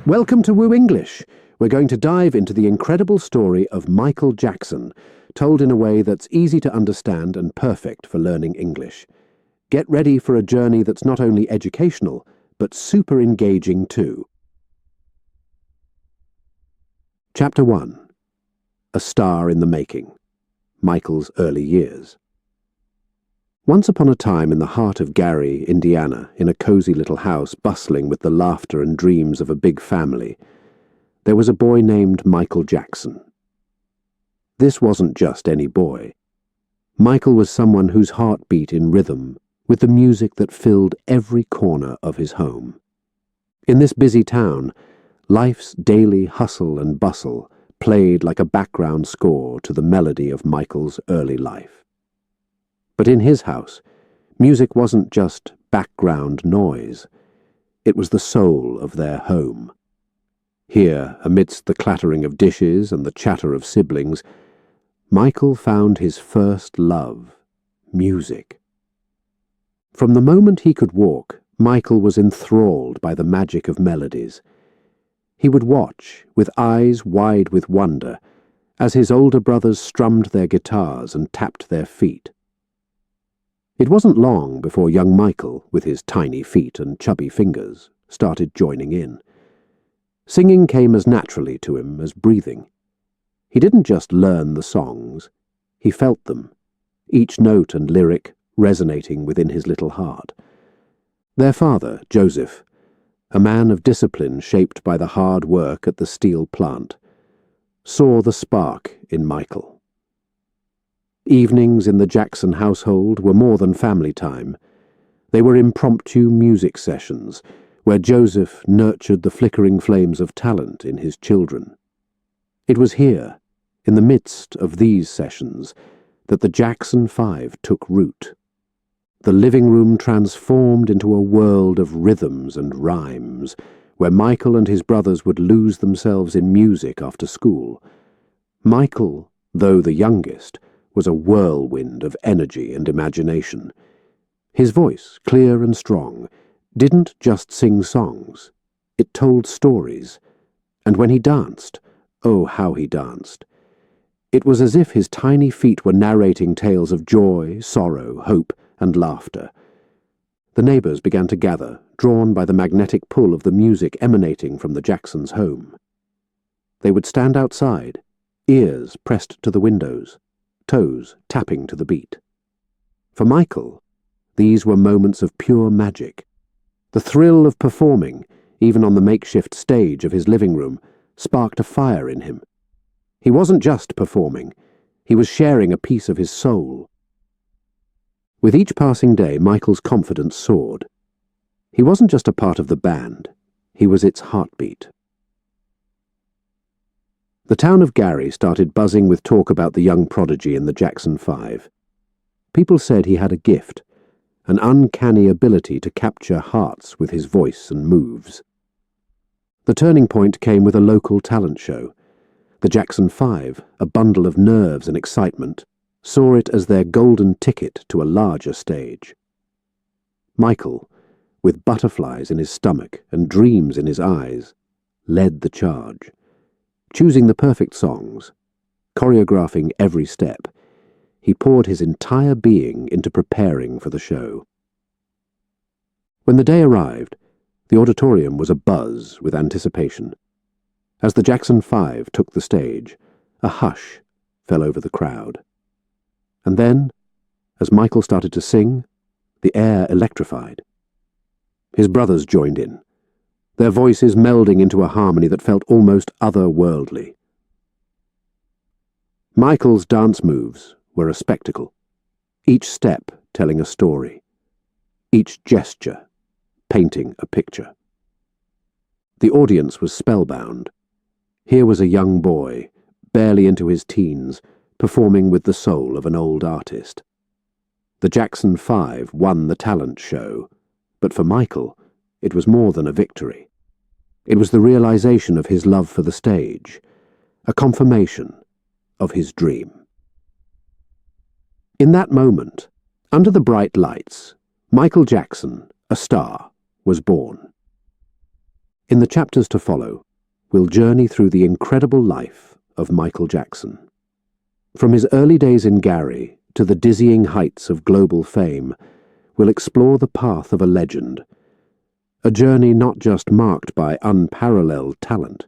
Welcome to WooEnglish. We're going to dive into the incredible story of Michael Jackson, told in a way that's easy to understand and perfect for learning English. Get ready for a journey that's not only educational, but super engaging too. Chapter 1. A Star in the Making. Michael's Early Years. Once upon a time in the heart of Gary, Indiana, in a cozy little house bustling with the laughter and dreams of a big family, there was a boy named Michael Jackson. This wasn't just any boy. Michael was someone whose heart beat in rhythm with the music that filled every corner of his home. In this busy town, life's daily hustle and bustle played like a background score to the melody of Michael's early life. But in his house, music wasn't just background noise. It was the soul of their home. Here, amidst the clattering of dishes and the chatter of siblings, Michael found his first love, music. From the moment he could walk, Michael was enthralled by the magic of melodies. He would watch, with eyes wide with wonder, as his older brothers strummed their guitars and tapped their feet. It wasn't long before young Michael, with his tiny feet and chubby fingers, started joining in. Singing came as naturally to him as breathing. He didn't just learn the songs, he felt them, each note and lyric resonating within his little heart. Their father, Joseph, a man of discipline shaped by the hard work at the steel plant, saw the spark in Michael. Evenings in the Jackson household were more than family time. They were impromptu music sessions where Joseph nurtured the flickering flames of talent in his children. It was here, in the midst of these sessions, that the Jackson 5 took root. The living room transformed into a world of rhythms and rhymes, where Michael and his brothers would lose themselves in music after school. Michael, though the youngest, was a whirlwind of energy and imagination. His voice, clear and strong, didn't just sing songs. It told stories. And when he danced, oh, how he danced! It was as if his tiny feet were narrating tales of joy, sorrow, hope, and laughter. The neighbors began to gather, drawn by the magnetic pull of the music emanating from the Jacksons' home. They would stand outside, ears pressed to the windows, toes tapping to the beat. For Michael, these were moments of pure magic. The thrill of performing, even on the makeshift stage of his living room, sparked a fire in him. He wasn't just performing, he was sharing a piece of his soul. With each passing day, Michael's confidence soared. He wasn't just a part of the band, he was its heartbeat. The town of Gary started buzzing with talk about the young prodigy in the Jackson 5. People said he had a gift, an uncanny ability to capture hearts with his voice and moves. The turning point came with a local talent show. The Jackson 5, a bundle of nerves and excitement, saw it as their golden ticket to a larger stage. Michael, with butterflies in his stomach and dreams in his eyes, led the charge. Choosing the perfect songs, choreographing every step, he poured his entire being into preparing for the show. When the day arrived, the auditorium was abuzz with anticipation. As the Jackson 5 took the stage, a hush fell over the crowd. And then, as Michael started to sing, the air electrified. His brothers joined in, their voices melding into a harmony that felt almost otherworldly. Michael's dance moves were a spectacle, each step telling a story, each gesture painting a picture. The audience was spellbound. Here was a young boy, barely into his teens, performing with the soul of an old artist. The Jackson 5 won the talent show, but for Michael, it was more than a victory. It was the realization of his love for the stage, a confirmation of his dream. In that moment, under the bright lights, Michael Jackson, a star, was born. In the chapters to follow, we'll journey through the incredible life of Michael Jackson. From his early days in Gary to the dizzying heights of global fame, we'll explore the path of a legend, a journey not just marked by unparalleled talent,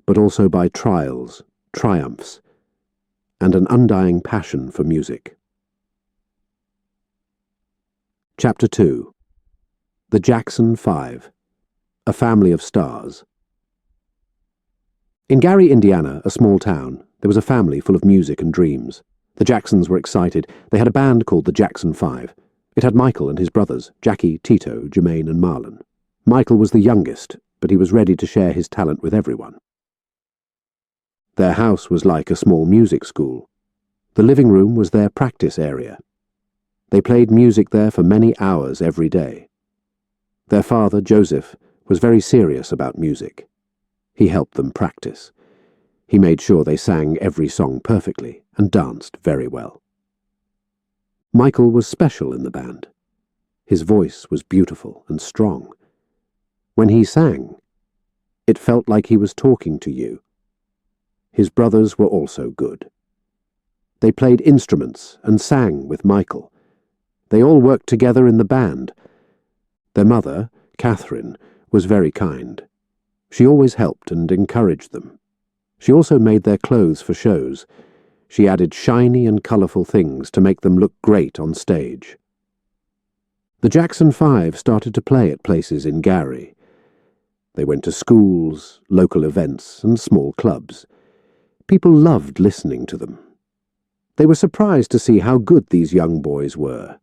but also by trials, triumphs, and an undying passion for music. Chapter 2. The Jackson 5, a family of stars. In Gary, Indiana, a small town, there was a family full of music and dreams. The Jacksons were excited. They had a band called the Jackson 5. It had Michael and his brothers, Jackie, Tito, Jermaine, and Marlon. Michael was the youngest, but he was ready to share his talent with everyone. Their house was like a small music school. The living room was their practice area. They played music there for many hours every day. Their father, Joseph, was very serious about music. He helped them practice. He made sure they sang every song perfectly and danced very well. Michael was special in the band. His voice was beautiful and strong. When he sang, it felt like he was talking to you. His brothers were also good. They played instruments and sang with Michael. They all worked together in the band. Their mother, Catherine, was very kind. She always helped and encouraged them. She also made their clothes for shows. She added shiny and colourful things to make them look great on stage. The Jackson 5 started to play at places in Gary. They went to schools, local events, and small clubs. People loved listening to them. They were surprised to see how good these young boys were.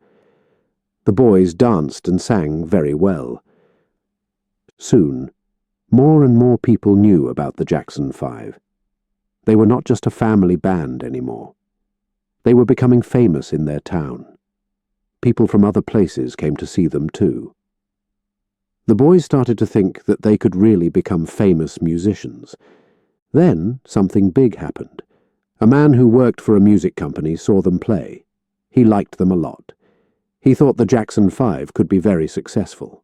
The boys danced and sang very well. Soon, more and more people knew about the Jackson 5. They were not just a family band anymore. They were becoming famous in their town. People from other places came to see them too. The boys started to think that they could really become famous musicians. Then something big happened. A man who worked for a music company saw them play. He liked them a lot. He thought the Jackson 5 could be very successful.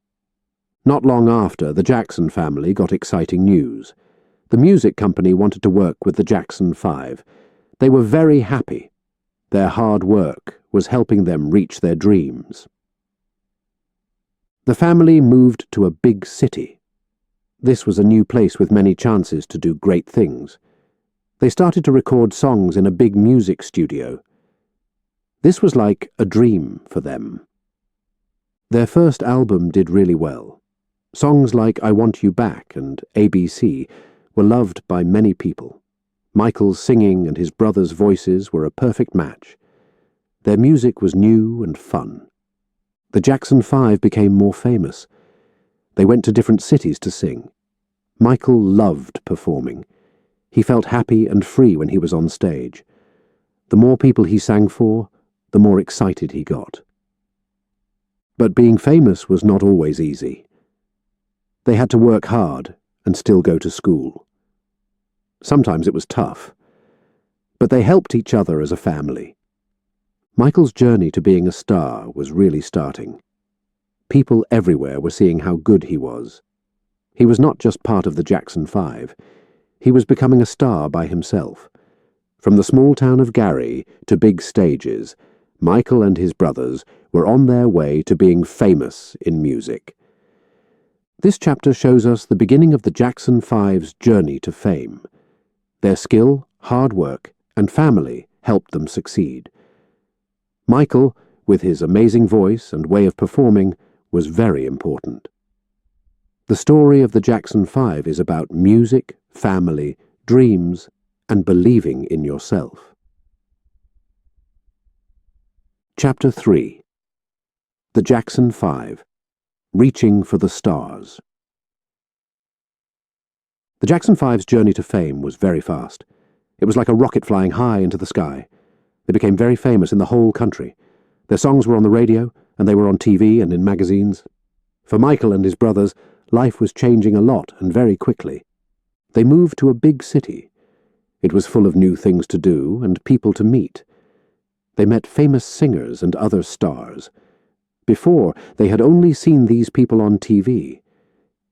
Not long after, the Jackson family got exciting news. The music company wanted to work with the Jackson 5. They were very happy. Their hard work was helping them reach their dreams. The family moved to a big city. This was a new place with many chances to do great things. They started to record songs in a big music studio. This was like a dream for them. Their first album did really well. Songs like I Want You Back and ABC were loved by many people. Michael's singing and his brothers' voices were a perfect match. Their music was new and fun. The Jackson 5 became more famous. They went to different cities to sing. Michael loved performing. He felt happy and free when he was on stage. The more people he sang for, the more excited he got. But being famous was not always easy. They had to work hard and still go to school. Sometimes it was tough, but they helped each other as a family. Michael's journey to being a star was really starting. People everywhere were seeing how good he was. He was not just part of the Jackson 5. He was becoming a star by himself. From the small town of Gary to big stages, Michael and his brothers were on their way to being famous in music. This chapter shows us the beginning of the Jackson 5's journey to fame. Their skill, hard work, and family helped them succeed. Michael, with his amazing voice and way of performing, was very important. The story of the Jackson 5 is about music, family, dreams, and believing in yourself. Chapter 3. The Jackson 5. Reaching for the Stars. The Jackson 5's journey to fame was very fast. It was like a rocket flying high into the sky. They became very famous in the whole country. Their songs were on the radio, and they were on TV and in magazines. For Michael and his brothers, life was changing a lot and very quickly. They moved to a big city. It was full of new things to do and people to meet. They met famous singers and other stars. Before, they had only seen these people on TV.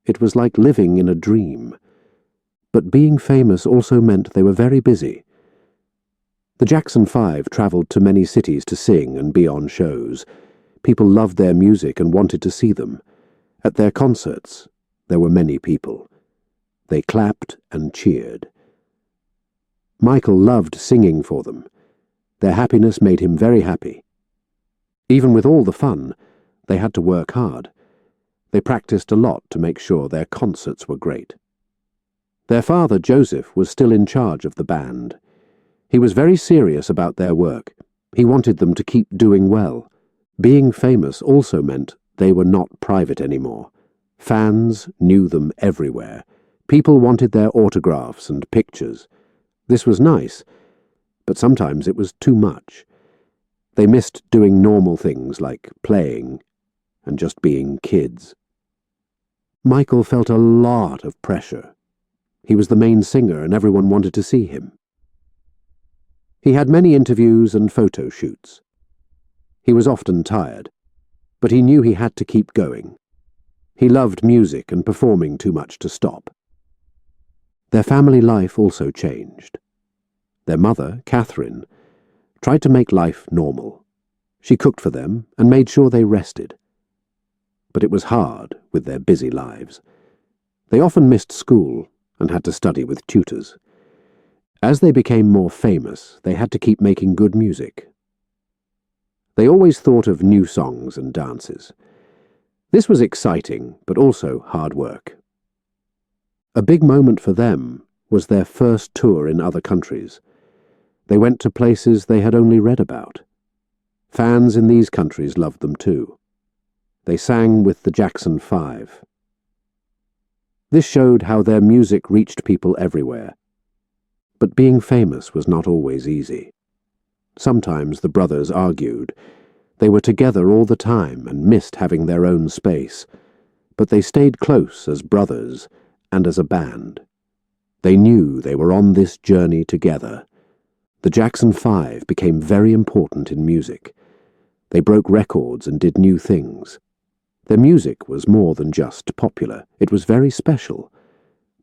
It was like living in a dream. But being famous also meant they were very busy. The Jackson 5 travelled to many cities to sing and be on shows. People loved their music and wanted to see them. At their concerts, there were many people. They clapped and cheered. Michael loved singing for them. Their happiness made him very happy. Even with all the fun, they had to work hard. They practiced a lot to make sure their concerts were great. Their father, Joseph, was still in charge of the band. He was very serious about their work. He wanted them to keep doing well. Being famous also meant they were not private anymore. Fans knew them everywhere. People wanted their autographs and pictures. This was nice, but sometimes it was too much. They missed doing normal things like playing and just being kids. Michael felt a lot of pressure. He was the main singer and everyone wanted to see him. He had many interviews and photo shoots. He was often tired, but he knew he had to keep going. He loved music and performing too much to stop. Their family life also changed. Their mother, Catherine, tried to make life normal. She cooked for them and made sure they rested. But it was hard with their busy lives. They often missed school and had to study with tutors. As they became more famous, they had to keep making good music. They always thought of new songs and dances. This was exciting, but also hard work. A big moment for them was their first tour in other countries. They went to places they had only read about. Fans in these countries loved them too. They sang with the Jackson 5. This showed how their music reached people everywhere. But being famous was not always easy. Sometimes the brothers argued. They were together all the time and missed having their own space. But they stayed close as brothers and as a band. They knew they were on this journey together. The Jackson 5 became very important in music. They broke records and did new things. Their music was more than just popular. It was very special.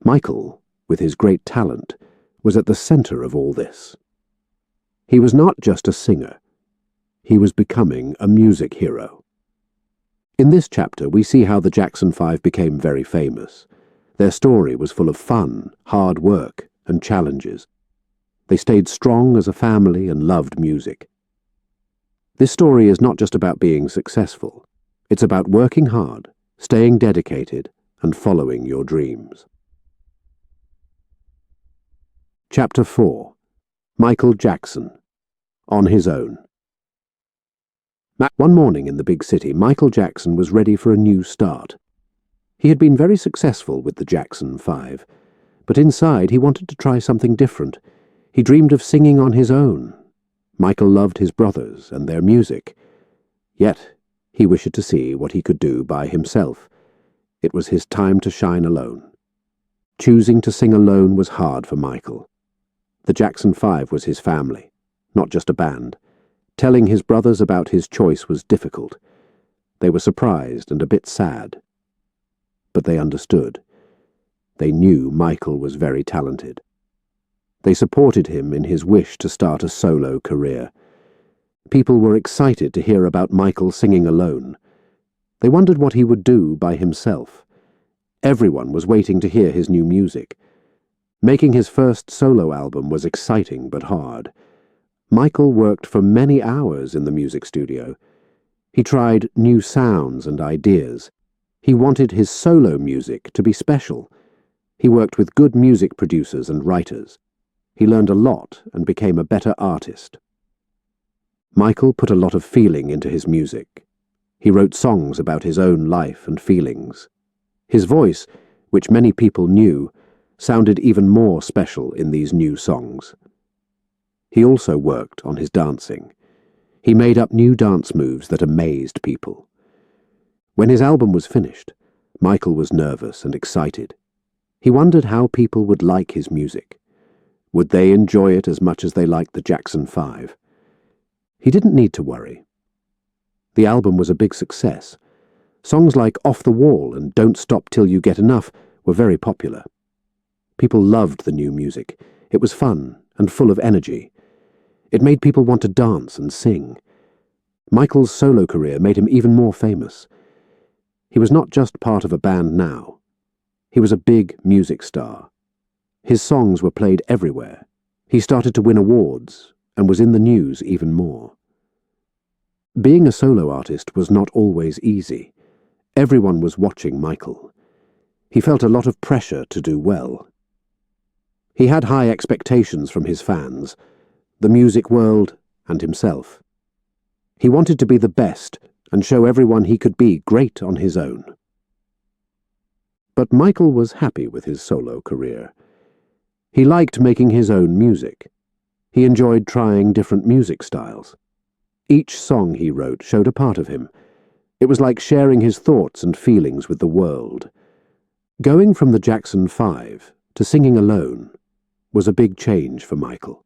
Michael, with his great talent, was at the center of all this. He was not just a singer. He was becoming a music hero. In this chapter, we see how the Jackson 5 became very famous. Their story was full of fun, hard work, and challenges. They stayed strong as a family and loved music. This story is not just about being successful. It's about working hard, staying dedicated, and following your dreams. Chapter 4. Michael Jackson. On his own. One morning in the big city, Michael Jackson was ready for a new start. He had been very successful with the Jackson 5, but inside he wanted to try something different. He dreamed of singing on his own. Michael loved his brothers and their music. Yet he wished to see what he could do by himself. It was his time to shine alone. Choosing to sing alone was hard for Michael. The Jackson 5 was his family, not just a band. Telling his brothers about his choice was difficult. They were surprised and a bit sad. But they understood. They knew Michael was very talented. They supported him in his wish to start a solo career. People were excited to hear about Michael singing alone. They wondered what he would do by himself. Everyone was waiting to hear his new music. Making his first solo album was exciting but hard. Michael worked for many hours in the music studio. He tried new sounds and ideas. He wanted his solo music to be special. He worked with good music producers and writers. He learned a lot and became a better artist. Michael put a lot of feeling into his music. He wrote songs about his own life and feelings. His voice, which many people knew, sounded even more special in these new songs. He also worked on his dancing. He made up new dance moves that amazed people. When his album was finished, Michael was nervous and excited. He wondered how people would like his music. Would they enjoy it as much as they liked the Jackson 5? He didn't need to worry. The album was a big success. Songs like Off the Wall and Don't Stop Till You Get Enough were very popular. People loved the new music. It was fun and full of energy. It made people want to dance and sing. Michael's solo career made him even more famous. He was not just part of a band now. He was a big music star. His songs were played everywhere. He started to win awards and was in the news even more. Being a solo artist was not always easy. Everyone was watching Michael. He felt a lot of pressure to do well. He had high expectations from his fans, the music world, and himself. He wanted to be the best and show everyone he could be great on his own. But Michael was happy with his solo career. He liked making his own music. He enjoyed trying different music styles. Each song he wrote showed a part of him. It was like sharing his thoughts and feelings with the world. Going from the Jackson 5 to singing alone was a big change for Michael.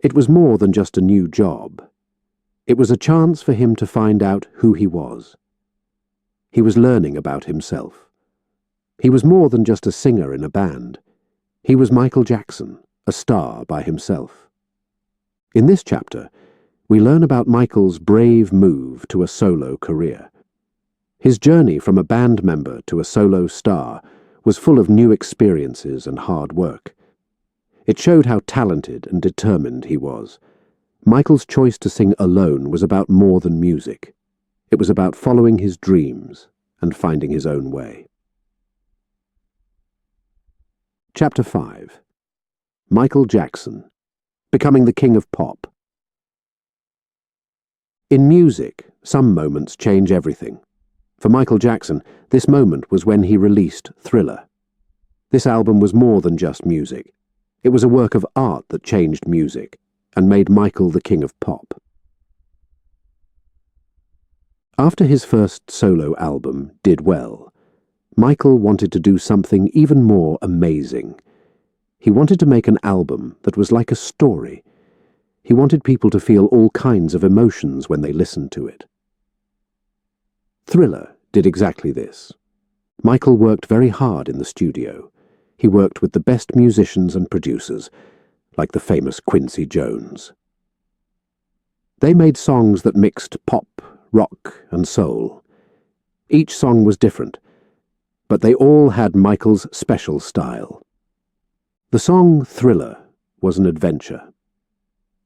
It was more than just a new job. It was a chance for him to find out who he was. He was learning about himself. He was more than just a singer in a band. He was Michael Jackson, a star by himself. In this chapter, we learn about Michael's brave move to a solo career. His journey from a band member to a solo star was full of new experiences and hard work. It showed how talented and determined he was. Michael's choice to sing alone was about more than music. It was about following his dreams and finding his own way. Chapter 5. Michael Jackson, Becoming the King of Pop. In music, some moments change everything. For Michael Jackson, this moment was when he released Thriller. This album was more than just music. It was a work of art that changed music and made Michael the king of pop. After his first solo album did well, Michael wanted to do something even more amazing. He wanted to make an album that was like a story. He wanted people to feel all kinds of emotions when they listened to it. Thriller did exactly this. Michael worked very hard in the studio. He worked with the best musicians and producers, like the famous Quincy Jones. They made songs that mixed pop, rock, and soul. Each song was different, but they all had Michael's special style. The song Thriller was an adventure.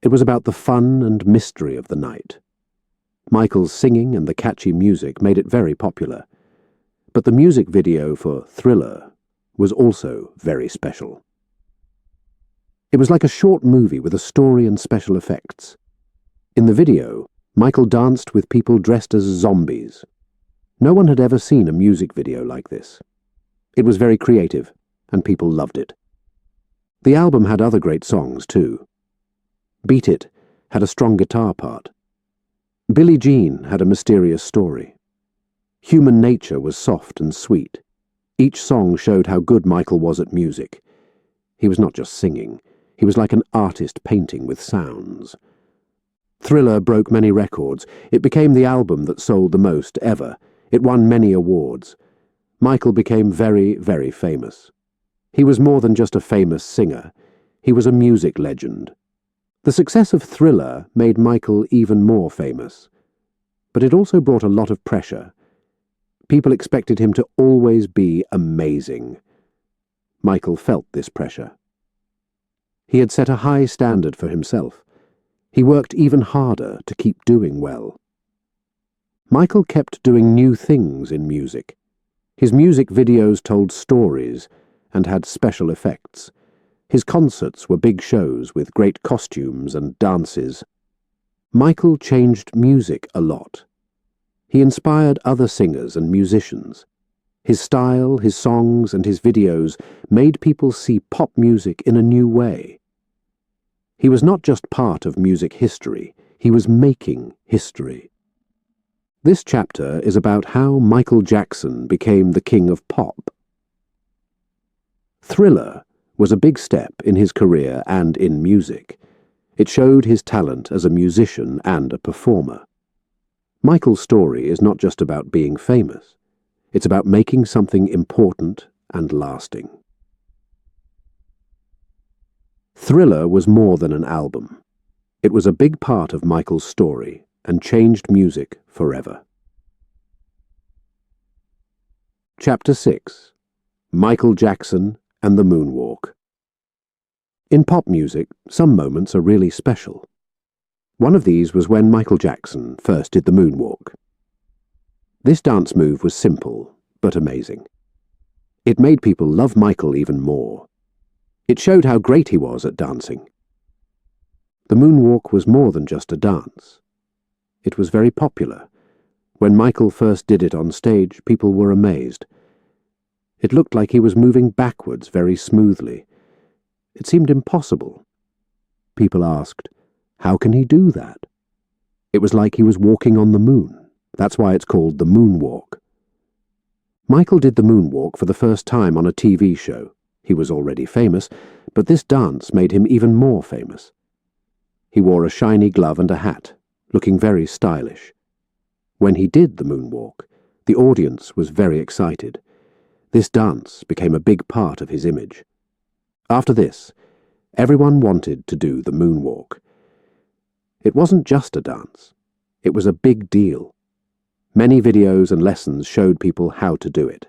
It was about the fun and mystery of the night. Michael's singing and the catchy music made it very popular, but the music video for Thriller was also very special. It was like a short movie with a story and special effects. In the video, Michael danced with people dressed as zombies. No one had ever seen a music video like this. It was very creative, and people loved it. The album had other great songs, too. Beat It had a strong guitar part. Billie Jean had a mysterious story. Human Nature was soft and sweet. Each song showed how good Michael was at music. He was not just singing. He was like an artist painting with sounds. Thriller broke many records. It became the album that sold the most ever. It won many awards. Michael became very, very famous. He was more than just a famous singer. He was a music legend. The success of Thriller made Michael even more famous. But it also brought a lot of pressure. People expected him to always be amazing. Michael felt this pressure. He had set a high standard for himself. He worked even harder to keep doing well. Michael kept doing new things in music. His music videos told stories and had special effects. His concerts were big shows with great costumes and dances. Michael changed music a lot. He inspired other singers and musicians. His style, his songs, and his videos made people see pop music in a new way. He was not just part of music history, he was making history. This chapter is about how Michael Jackson became the king of pop. Thriller was a big step in his career and in music. It showed his talent as a musician and a performer. Michael's story is not just about being famous. It's about making something important and lasting. Thriller was more than an album. It was a big part of Michael's story and changed music forever. Chapter 6. Michael Jackson and the Moonwalk. In pop music, some moments are really special. One of these was when Michael Jackson first did the moonwalk. This dance move was simple, but amazing. It made people love Michael even more. It showed how great he was at dancing. The moonwalk was more than just a dance. It was very popular. When Michael first did it on stage, people were amazed. It looked like he was moving backwards very smoothly. It seemed impossible. People asked, how can he do that? It was like he was walking on the moon. That's why it's called the moonwalk. Michael did the moonwalk for the first time on a TV show. He was already famous, but this dance made him even more famous. He wore a shiny glove and a hat, looking very stylish. When he did the moonwalk, the audience was very excited. This dance became a big part of his image. After this, everyone wanted to do the moonwalk. It wasn't just a dance. It was a big deal. Many videos and lessons showed people how to do it.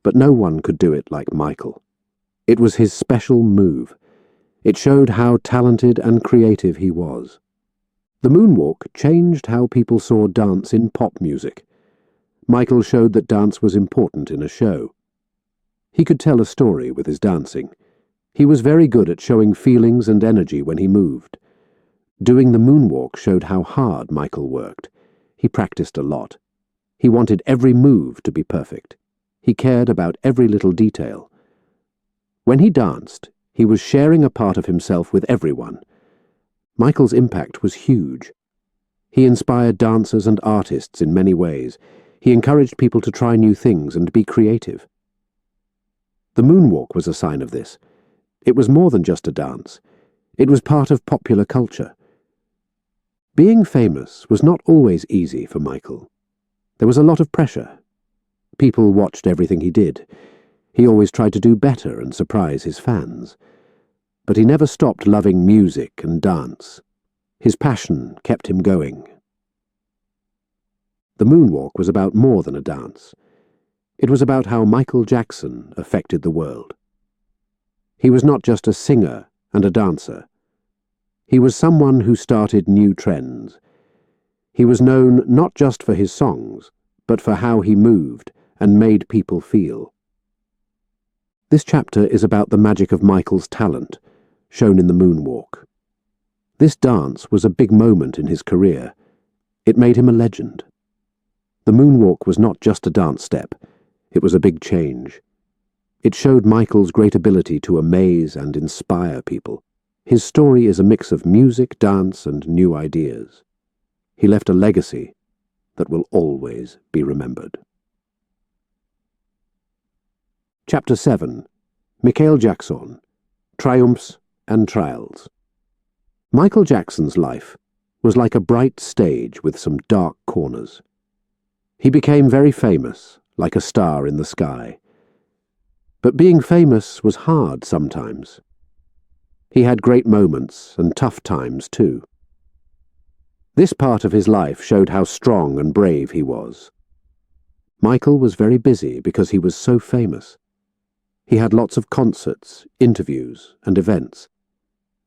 But no one could do it like Michael. It was his special move. It showed how talented and creative he was. The moonwalk changed how people saw dance in pop music. Michael showed that dance was important in a show. He could tell a story with his dancing. He was very good at showing feelings and energy when he moved. Doing the moonwalk showed how hard Michael worked. He practiced a lot. He wanted every move to be perfect. He cared about every little detail. When he danced, he was sharing a part of himself with everyone. Michael's impact was huge. He inspired dancers and artists in many ways. He encouraged people to try new things and be creative. The moonwalk was a sign of this. It was more than just a dance. It was part of popular culture. Being famous was not always easy for Michael. There was a lot of pressure. People watched everything he did. He always tried to do better and surprise his fans. But he never stopped loving music and dance. His passion kept him going. The moonwalk was about more than a dance. It was about how Michael Jackson affected the world. He was not just a singer and a dancer. He was someone who started new trends. He was known not just for his songs, but for how he moved and made people feel. This chapter is about the magic of Michael's talent, shown in the moonwalk. This dance was a big moment in his career. It made him a legend. The moonwalk was not just a dance step. It was a big change. It showed Michael's great ability to amaze and inspire people. His story is a mix of music, dance, and new ideas. He left a legacy that will always be remembered. Chapter 7. Michael Jackson, Triumphs and Trials. Michael Jackson's life was like a bright stage with some dark corners. He became very famous, like a star in the sky. But being famous was hard sometimes. He had great moments and tough times too. This part of his life showed how strong and brave he was. Michael was very busy because he was so famous. He had lots of concerts, interviews, and events.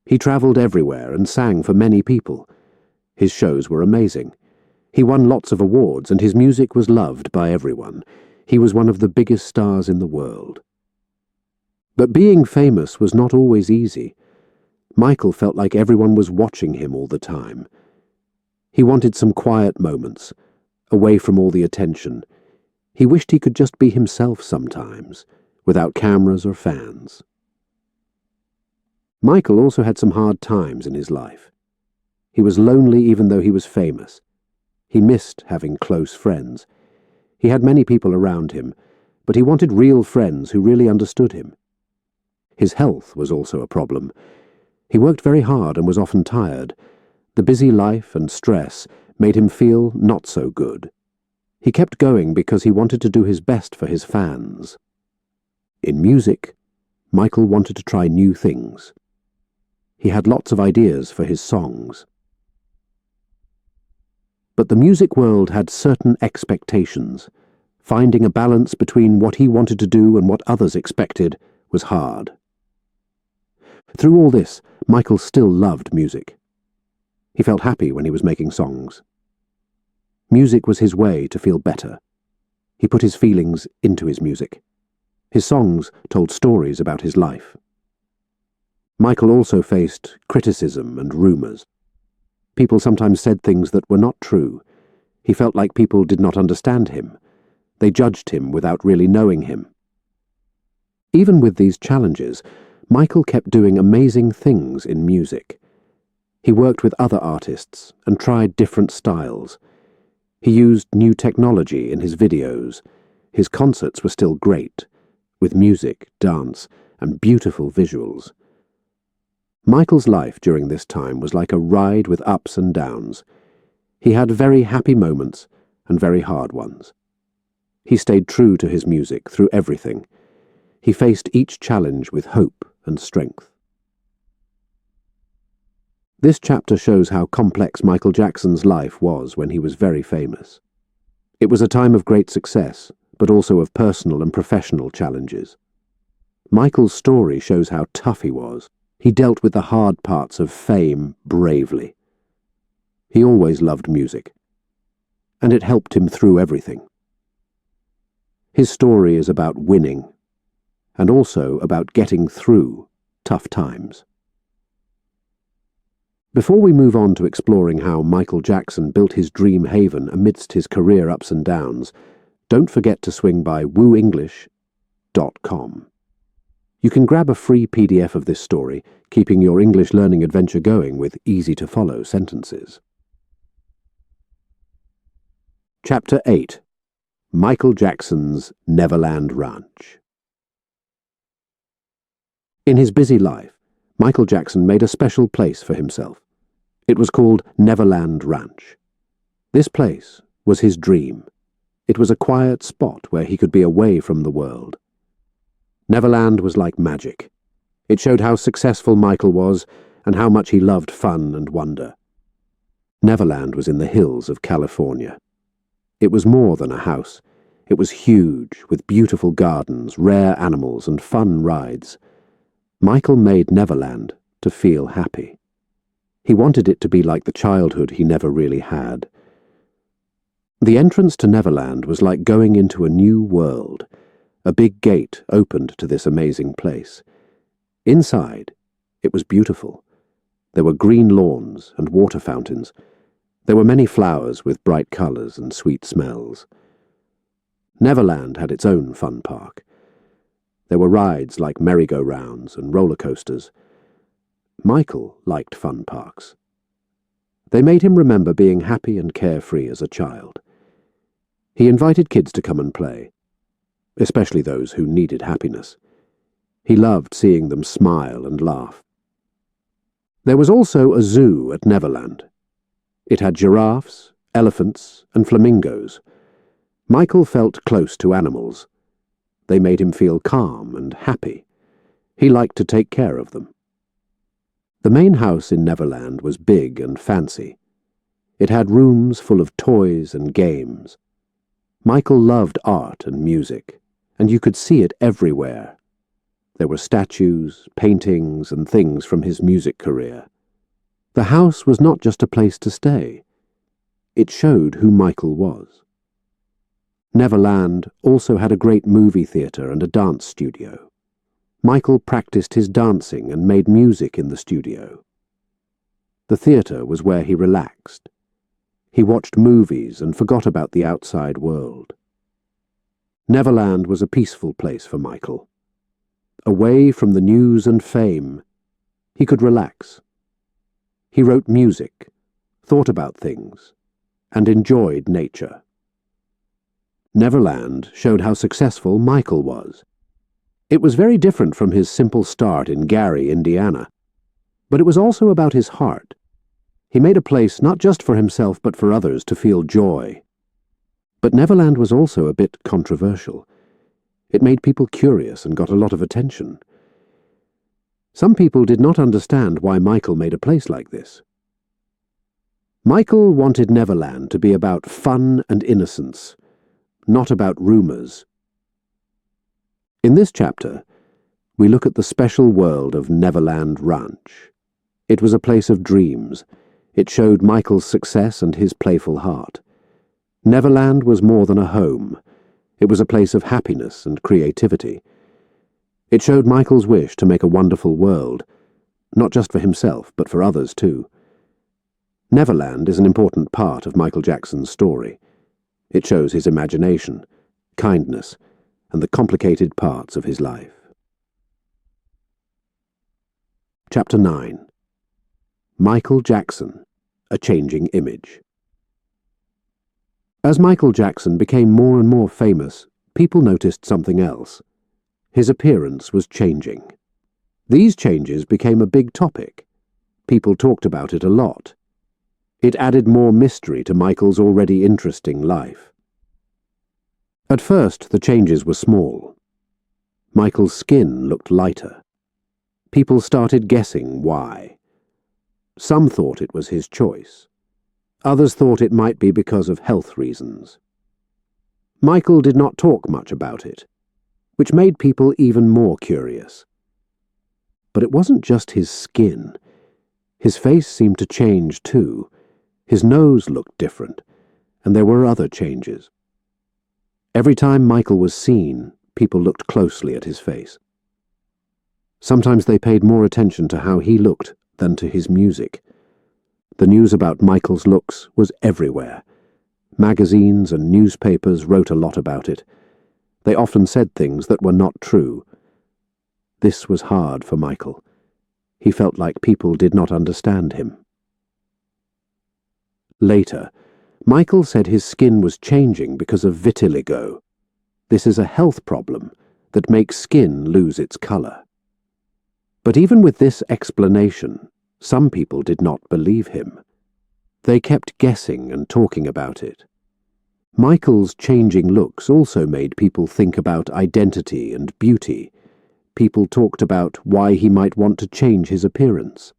He traveled everywhere and sang for many people. His shows were amazing. He won lots of awards and his music was loved by everyone. He was one of the biggest stars in the world. But being famous was not always easy. Michael felt like everyone was watching him all the time. He wanted some quiet moments, away from all the attention. He wished he could just be himself sometimes, without cameras or fans. Michael also had some hard times in his life. He was lonely even though he was famous. He missed having close friends. He had many people around him, but he wanted real friends who really understood him. His health was also a problem. He worked very hard and was often tired. The busy life and stress made him feel not so good. He kept going because he wanted to do his best for his fans. In music, Michael wanted to try new things. He had lots of ideas for his songs. But the music world had certain expectations. Finding a balance between what he wanted to do and what others expected was hard. Through all this, Michael still loved music. He felt happy when he was making songs. Music was his way to feel better. He put his feelings into his music. His songs told stories about his life. Michael also faced criticism and rumors. People sometimes said things that were not true. He felt like people did not understand him. They judged him without really knowing him. Even with these challenges, Michael kept doing amazing things in music. He worked with other artists and tried different styles. He used new technology in his videos. His concerts were still great, with music, dance, and beautiful visuals. Michael's life during this time was like a ride with ups and downs. He had very happy moments and very hard ones. He stayed true to his music through everything. He faced each challenge with hope and strength. This chapter shows how complex Michael Jackson's life was when he was very famous. It was a time of great success, but also of personal and professional challenges. Michael's story shows how tough he was. He dealt with the hard parts of fame bravely. He always loved music, and it helped him through everything. His story is about winning, and also about getting through tough times. Before we move on to exploring how Michael Jackson built his dream haven amidst his career ups and downs, don't forget to swing by WooEnglish.com. You can grab a free PDF of this story, keeping your English learning adventure going with easy-to-follow sentences. Chapter 8. Michael Jackson's Neverland Ranch. In his busy life, Michael Jackson made a special place for himself. It was called Neverland Ranch. This place was his dream. It was a quiet spot where he could be away from the world. Neverland was like magic. It showed how successful Michael was and how much he loved fun and wonder. Neverland was in the hills of California. It was more than a house. It was huge, with beautiful gardens, rare animals, and fun rides. Michael made Neverland to feel happy. He wanted it to be like the childhood he never really had. The entrance to Neverland was like going into a new world. A big gate opened to this amazing place. Inside, it was beautiful. There were green lawns and water fountains. There were many flowers with bright colors and sweet smells. Neverland had its own fun park. There were rides like merry-go-rounds and roller coasters. Michael liked fun parks. They made him remember being happy and carefree as a child. He invited kids to come and play, especially those who needed happiness. He loved seeing them smile and laugh. There was also a zoo at Neverland. It had giraffes, elephants, and flamingos. Michael felt close to animals. They made him feel calm and happy. He liked to take care of them. The main house in Neverland was big and fancy. It had rooms full of toys and games. Michael loved art and music, and you could see it everywhere. There were statues, paintings, and things from his music career. The house was not just a place to stay. It showed who Michael was. Neverland also had a great movie theater and a dance studio. Michael practiced his dancing and made music in the studio. The theater was where he relaxed. He watched movies and forgot about the outside world. Neverland was a peaceful place for Michael. Away from the news and fame, he could relax. He wrote music, thought about things, and enjoyed nature. Neverland showed how successful Michael was. It was very different from his simple start in Gary, Indiana, but it was also about his heart. He made a place not just for himself but for others to feel joy. But Neverland was also a bit controversial. It made people curious and got a lot of attention. Some people did not understand why Michael made a place like this. Michael wanted Neverland to be about fun and innocence, not about rumours. In this chapter, we look at the special world of Neverland Ranch. It was a place of dreams. It showed Michael's success and his playful heart. Neverland was more than a home. It was a place of happiness and creativity. It showed Michael's wish to make a wonderful world, not just for himself, but for others too. Neverland is an important part of Michael Jackson's story. It shows his imagination, kindness, and the complicated parts of his life. Chapter 9. Michael Jackson, a changing image. As Michael Jackson became more and more famous, people noticed something else. His appearance was changing. These changes became a big topic. People talked about it a lot. It added more mystery to Michael's already interesting life. At first, the changes were small. Michael's skin looked lighter. People started guessing why. Some thought it was his choice. Others thought it might be because of health reasons. Michael did not talk much about it, which made people even more curious. But it wasn't just his skin. His face seemed to change too. His nose looked different, and there were other changes. Every time Michael was seen, people looked closely at his face. Sometimes they paid more attention to how he looked than to his music. The news about Michael's looks was everywhere. Magazines and newspapers wrote a lot about it. They often said things that were not true. This was hard for Michael. He felt like people did not understand him. Later, Michael said his skin was changing because of vitiligo. This is a health problem that makes skin lose its color. But even with this explanation, some people did not believe him. They kept guessing and talking about it. Michael's changing looks also made people think about identity and beauty. People talked about why he might want to change his appearance.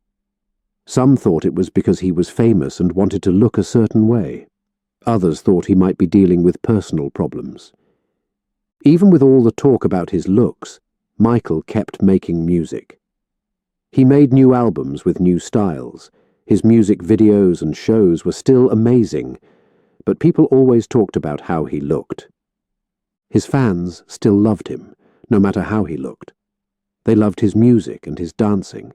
Some thought it was because he was famous and wanted to look a certain way. Others thought he might be dealing with personal problems. Even with all the talk about his looks, Michael kept making music. He made new albums with new styles. His music videos and shows were still amazing, but people always talked about how he looked. His fans still loved him, no matter how he looked. They loved his music and his dancing.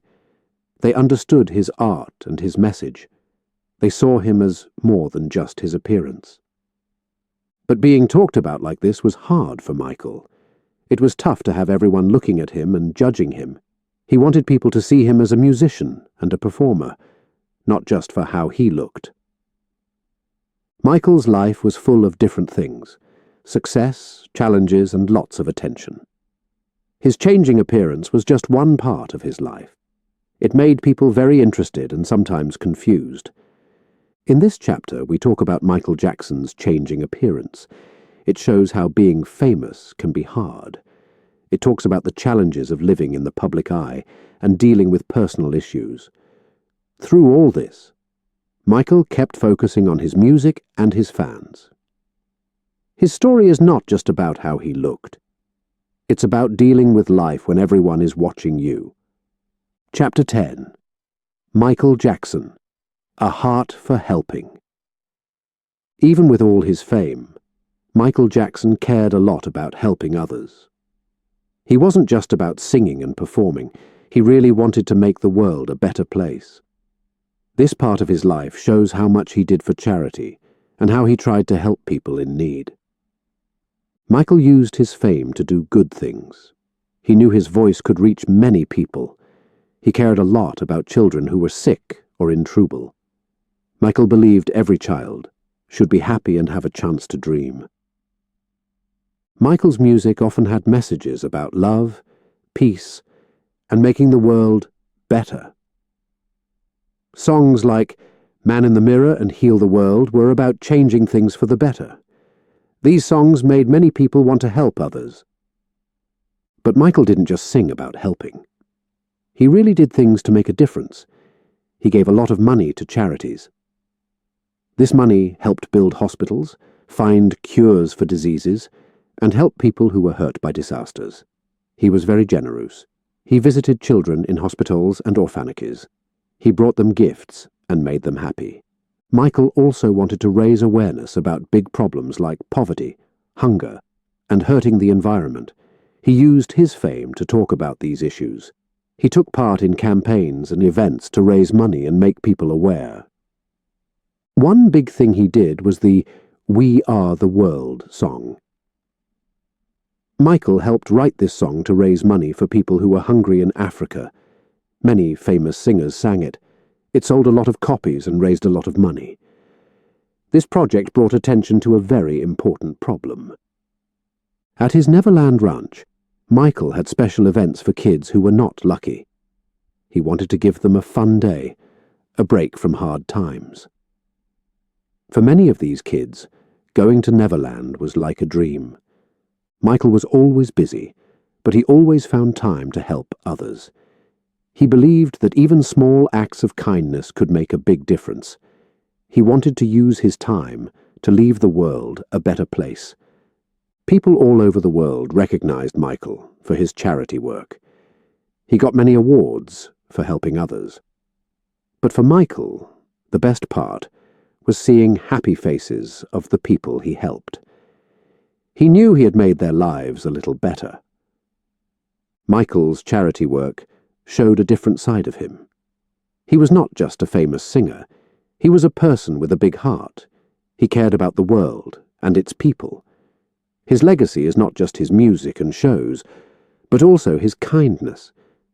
They understood his art and his message. They saw him as more than just his appearance. But being talked about like this was hard for Michael. It was tough to have everyone looking at him and judging him. He wanted people to see him as a musician and a performer, not just for how he looked. Michael's life was full of different things: success, challenges, and lots of attention. His changing appearance was just one part of his life. It made people very interested and sometimes confused. In this chapter, we talk about Michael Jackson's changing appearance. It shows how being famous can be hard. It talks about the challenges of living in the public eye and dealing with personal issues. Through all this, Michael kept focusing on his music and his fans. His story is not just about how he looked. It's about dealing with life when everyone is watching you. Chapter 10. Michael Jackson, a heart for helping. Even with all his fame, Michael Jackson cared a lot about helping others. He wasn't just about singing and performing. He really wanted to make the world a better place. This part of his life shows how much he did for charity and how he tried to help people in need. Michael used his fame to do good things. He knew his voice could reach many people. He cared a lot about children who were sick or in trouble. Michael believed every child should be happy and have a chance to dream. Michael's music often had messages about love, peace, and making the world better. Songs like Man in the Mirror and Heal the World were about changing things for the better. These songs made many people want to help others. But Michael didn't just sing about helping. He really did things to make a difference. He gave a lot of money to charities. This money helped build hospitals, find cures for diseases, and help people who were hurt by disasters. He was very generous. He visited children in hospitals and orphanages. He brought them gifts and made them happy. Michael also wanted to raise awareness about big problems like poverty, hunger, and hurting the environment. He used his fame to talk about these issues. He took part in campaigns and events to raise money and make people aware. One big thing he did was the "We Are the World" song. Michael helped write this song to raise money for people who were hungry in Africa. Many famous singers sang it. It sold a lot of copies and raised a lot of money. This project brought attention to a very important problem. At his Neverland Ranch, Michael had special events for kids who were not lucky. He wanted to give them a fun day, a break from hard times. For many of these kids, going to Neverland was like a dream. Michael was always busy, but he always found time to help others. He believed that even small acts of kindness could make a big difference. He wanted to use his time to leave the world a better place. People all over the world recognized Michael for his charity work. He got many awards for helping others. But for Michael, the best part was seeing happy faces of the people he helped. He knew he had made their lives a little better. Michael's charity work showed a different side of him. He was not just a famous singer. He was a person with a big heart. He cared about the world and its people. His legacy is not just his music and shows, but also his kindness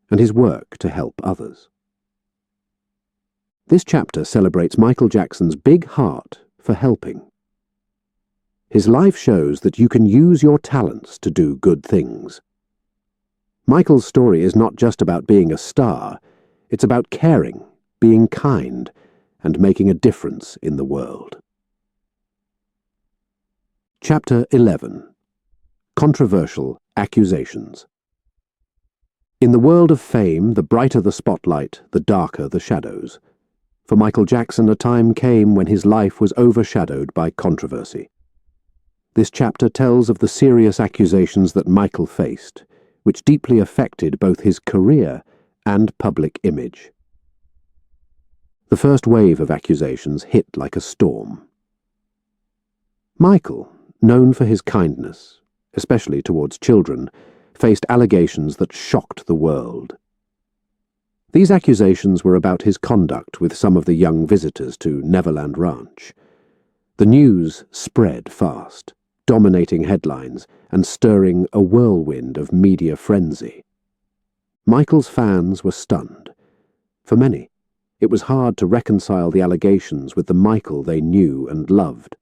and his work to help others. This chapter celebrates Michael Jackson's big heart for helping. His life shows that you can use your talents to do good things. Michael's story is not just about being a star, it's about caring, being kind, and making a difference in the world. Chapter 11. Controversial Accusations. In the world of fame, the brighter the spotlight, the darker the shadows. For Michael Jackson, a time came when his life was overshadowed by controversy. This chapter tells of the serious accusations that Michael faced, which deeply affected both his career and public image. The first wave of accusations hit like a storm. Michael, known for his kindness, especially towards children, faced allegations that shocked the world. These accusations were about his conduct with some of the young visitors to Neverland Ranch. The news spread fast, dominating headlines and stirring a whirlwind of media frenzy. Michael's fans were stunned. For many, it was hard to reconcile the allegations with the Michael they knew and loved,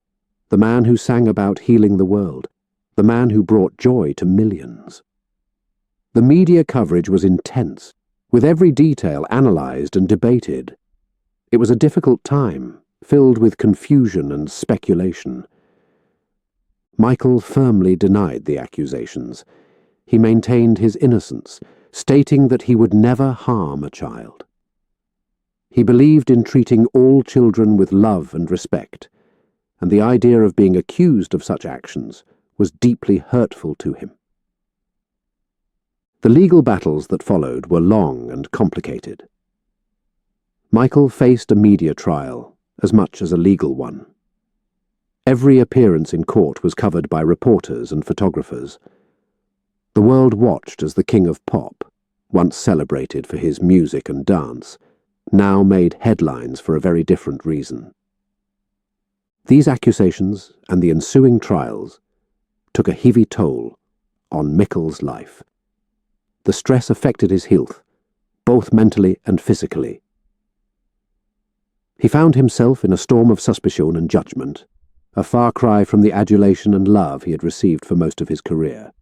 the man who sang about healing the world, the man who brought joy to millions. The media coverage was intense, with every detail analyzed and debated. It was a difficult time, filled with confusion and speculation. Michael firmly denied the accusations. He maintained his innocence, stating that he would never harm a child. He believed in treating all children with love and respect, and the idea of being accused of such actions was deeply hurtful to him. The legal battles that followed were long and complicated. Michael faced a media trial as much as a legal one. Every appearance in court was covered by reporters and photographers. The world watched as the king of pop, once celebrated for his music and dance, now made headlines for a very different reason. These accusations and the ensuing trials took a heavy toll on Michael's life. The stress affected his health, both mentally and physically. He found himself in a storm of suspicion and judgment, a far cry from the adulation and love he had received for most of his career.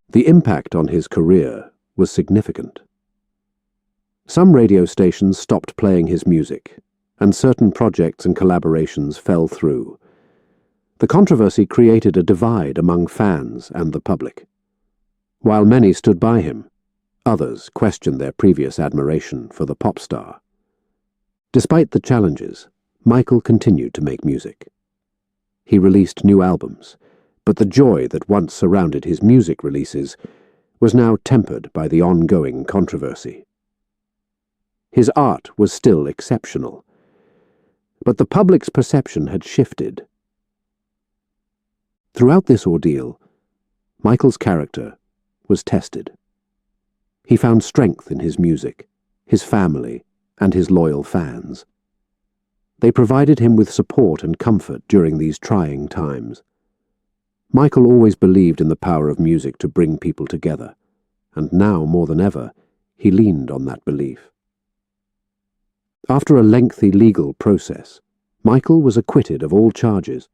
The impact on his career was significant. Some radio stations stopped playing his music, and certain projects and collaborations fell through. The controversy created a divide among fans and the public. While many stood by him, others questioned their previous admiration for the pop star. Despite the challenges, Michael continued to make music. He released new albums, but the joy that once surrounded his music releases was now tempered by the ongoing controversy. His art was still exceptional, but the public's perception had shifted. Throughout this ordeal, Michael's character was tested. He found strength in his music, his family, and his loyal fans. They provided him with support and comfort during these trying times. Michael always believed in the power of music to bring people together, and now more than ever, he leaned on that belief. After a lengthy legal process, Michael was acquitted of all charges.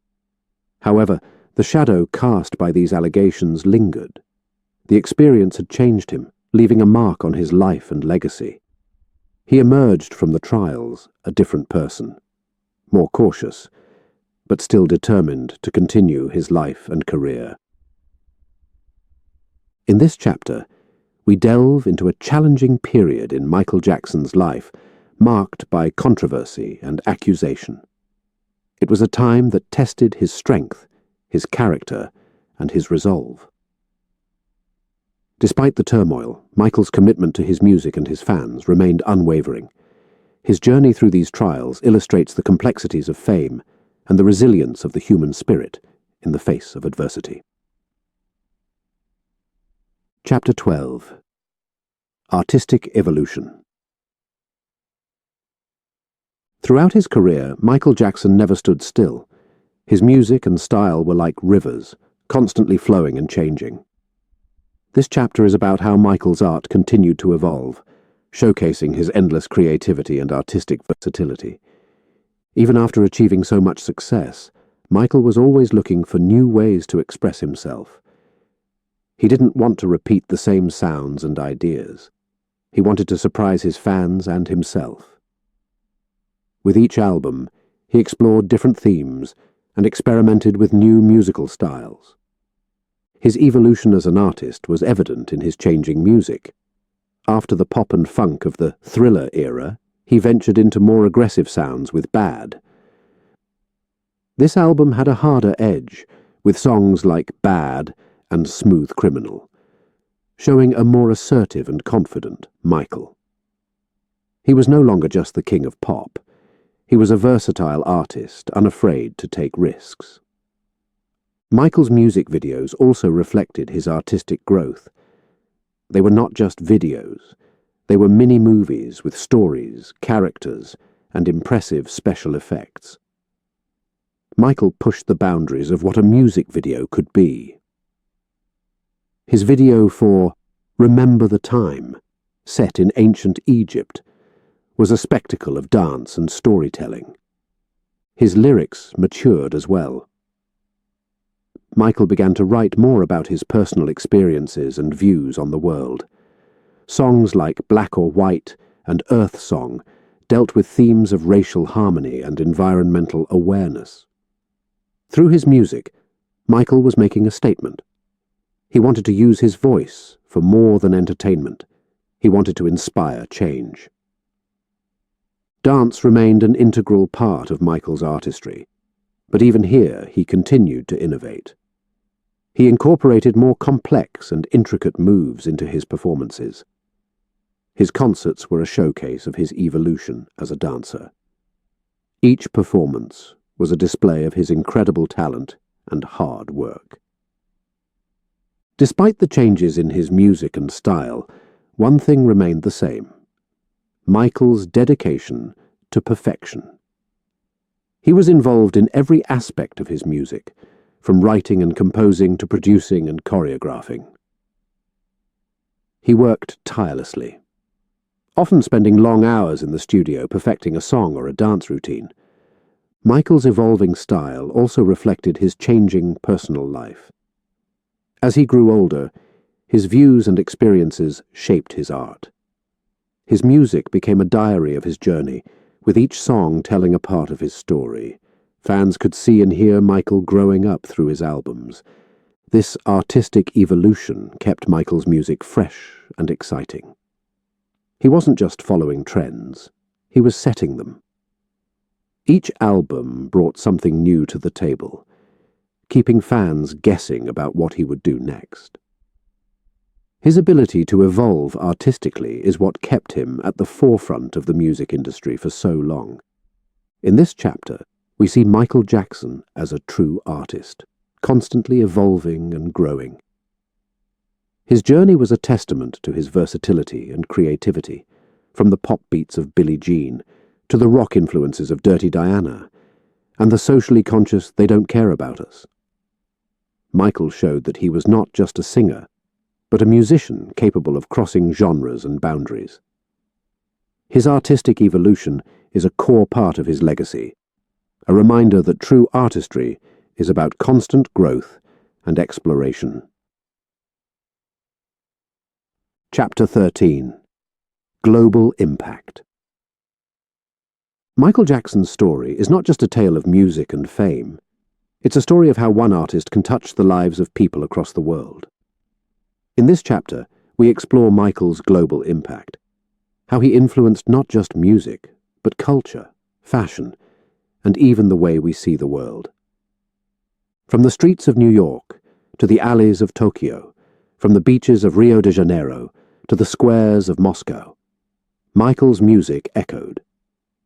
However, the shadow cast by these allegations lingered. The experience had changed him, leaving a mark on his life and legacy. He emerged from the trials a different person, more cautious, but still determined to continue his life and career. In this chapter, we delve into a challenging period in Michael Jackson's life, marked by controversy and accusation. It was a time that tested his strength, his character, and his resolve. Despite the turmoil, Michael's commitment to his music and his fans remained unwavering. His journey through these trials illustrates the complexities of fame and the resilience of the human spirit in the face of adversity. Chapter 12. Artistic Evolution. Throughout his career, Michael Jackson never stood still. His music and style were like rivers, constantly flowing and changing. This chapter is about how Michael's art continued to evolve, showcasing his endless creativity and artistic versatility. Even after achieving so much success, Michael was always looking for new ways to express himself. He didn't want to repeat the same sounds and ideas. He wanted to surprise his fans and himself. With each album, he explored different themes and experimented with new musical styles. His evolution as an artist was evident in his changing music. After the pop and funk of the Thriller era, he ventured into more aggressive sounds with Bad. This album had a harder edge, with songs like Bad and Smooth Criminal, showing a more assertive and confident Michael. He was no longer just the king of pop. He was a versatile artist, unafraid to take risks. Michael's music videos also reflected his artistic growth. They were not just videos. They were mini-movies with stories, characters, and impressive special effects. Michael pushed the boundaries of what a music video could be. His video for Remember the Time, set in ancient Egypt, was a spectacle of dance and storytelling. His lyrics matured as well. Michael began to write more about his personal experiences and views on the world. Songs like Black or White and Earth Song dealt with themes of racial harmony and environmental awareness. Through his music, Michael was making a statement. He wanted to use his voice for more than entertainment. He wanted to inspire change. Dance remained an integral part of Michael's artistry, but even here he continued to innovate. He incorporated more complex and intricate moves into his performances. His concerts were a showcase of his evolution as a dancer. Each performance was a display of his incredible talent and hard work. Despite the changes in his music and style, one thing remained the same: Michael's dedication to perfection. He was involved in every aspect of his music, from writing and composing to producing and choreographing. He worked tirelessly, often spending long hours in the studio perfecting a song or a dance routine. Michael's evolving style also reflected his changing personal life. As he grew older, his views and experiences shaped his art. His music became a diary of his journey, with each song telling a part of his story. Fans could see and hear Michael growing up through his albums. This artistic evolution kept Michael's music fresh and exciting. He wasn't just following trends, he was setting them. Each album brought something new to the table, keeping fans guessing about what he would do next. His ability to evolve artistically is what kept him at the forefront of the music industry for so long. In this chapter, we see Michael Jackson as a true artist, constantly evolving and growing. His journey was a testament to his versatility and creativity, from the pop beats of Billie Jean to the rock influences of Dirty Diana, and the socially conscious They Don't Care About Us. Michael showed that he was not just a singer, but a musician capable of crossing genres and boundaries. His artistic evolution is a core part of his legacy, a reminder that true artistry is about constant growth and exploration. Chapter 13. Global Impact. Michael Jackson's story is not just a tale of music and fame. It's a story of how one artist can touch the lives of people across the world. In this chapter, we explore Michael's global impact, how he influenced not just music, but culture, fashion, and even the way we see the world. From the streets of New York to the alleys of Tokyo, from the beaches of Rio de Janeiro to the squares of Moscow, Michael's music echoed.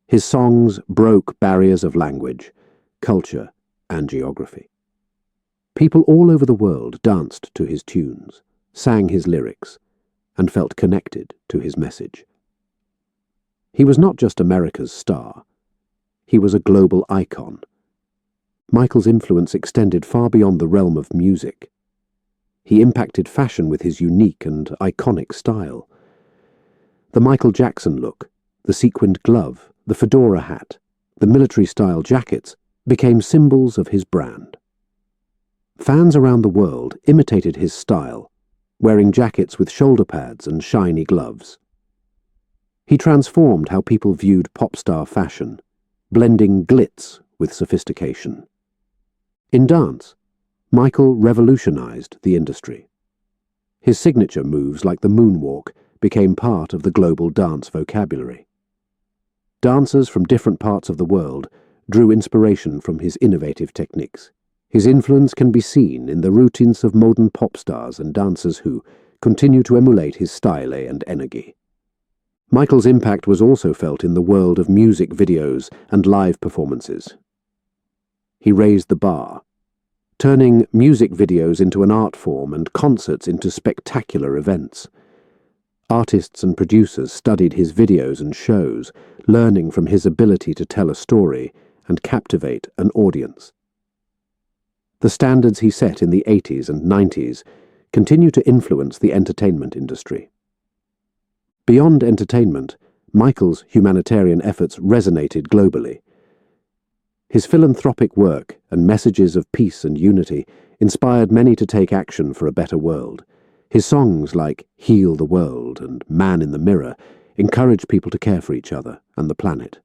His songs broke barriers of language, culture, and geography. People all over the world danced to his tunes, sang his lyrics, and felt connected to his message. He was not just America's star. He was a global icon. Michael's influence extended far beyond the realm of music. He impacted fashion with his unique and iconic style. The Michael Jackson look, the sequined glove, the fedora hat, the military-style jackets became symbols of his brand. Fans around the world imitated his style, wearing jackets with shoulder pads and shiny gloves. He transformed how people viewed pop star fashion, blending glitz with sophistication. In dance, Michael revolutionized the industry. His signature moves like the moonwalk became part of the global dance vocabulary. Dancers from different parts of the world drew inspiration from his innovative techniques. His influence can be seen in the routines of modern pop stars and dancers who continue to emulate his style and energy. Michael's impact was also felt in the world of music videos and live performances. He raised the bar, turning music videos into an art form and concerts into spectacular events. Artists and producers studied his videos and shows, learning from his ability to tell a story and captivate an audience. The standards he set in the 80s and 90s continue to influence the entertainment industry. Beyond entertainment, Michael's humanitarian efforts resonated globally. His philanthropic work and messages of peace and unity inspired many to take action for a better world. His songs like Heal the World and Man in the Mirror encouraged people to care for each other and the planet.